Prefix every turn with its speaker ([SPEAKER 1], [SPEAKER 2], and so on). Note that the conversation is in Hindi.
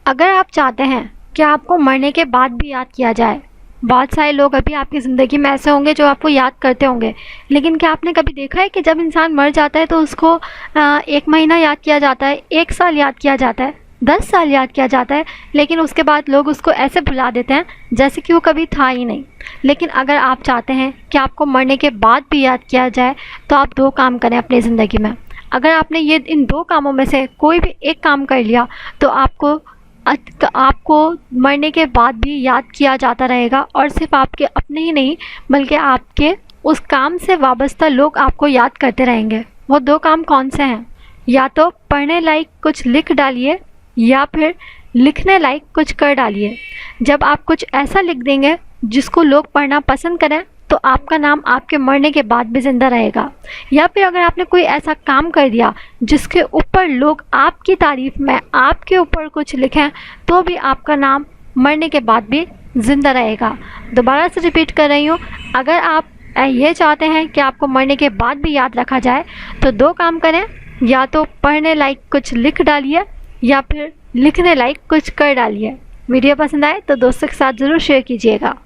[SPEAKER 1] अगर आप चाहते हैं कि आपको मरने के बाद भी याद किया जाए, बहुत सारे लोग अभी आपकी ज़िंदगी में ऐसे होंगे जो आपको याद करते होंगे, लेकिन क्या आपने कभी देखा है कि जब इंसान मर जाता है तो उसको 1 महीना याद किया जाता है, 1 साल याद किया जाता है, 10 साल याद किया जाता है, लेकिन उसके बाद लोग उसको ऐसे भुला देते हैं जैसे कि वो कभी था ही नहीं। लेकिन अगर आप चाहते हैं कि आपको मरने के बाद भी याद किया जाए, तो आप 2 काम करें अपनी ज़िंदगी में। अगर आपने ये इन 2 कामों में से कोई भी एक काम कर लिया, तो आपको मरने के बाद भी याद किया जाता रहेगा, और सिर्फ आपके अपने ही नहीं बल्कि आपके उस काम से वाबस्ता लोग आपको याद करते रहेंगे। वो 2 काम कौन से हैं? या तो पढ़ने लायक कुछ लिख डालिए, या फिर लिखने लायक कुछ कर डालिए। जब आप कुछ ऐसा लिख देंगे जिसको लोग पढ़ना पसंद करें, तो आपका नाम आपके मरने के बाद भी ज़िंदा रहेगा। या फिर अगर आपने कोई ऐसा काम कर दिया जिसके ऊपर लोग आपकी तारीफ़ में आपके ऊपर कुछ लिखें, तो भी आपका नाम मरने के बाद भी ज़िंदा रहेगा। दोबारा से रिपीट कर रही हूँ, अगर आप ये चाहते हैं कि आपको मरने के बाद भी याद रखा जाए, तो 2 काम करें, या तो पढ़ने लायक कुछ लिख डालिए, या फिर लिखने लायक कुछ कर डालिए। वीडियो पसंद आए तो दोस्तों के साथ ज़रूर शेयर कीजिएगा।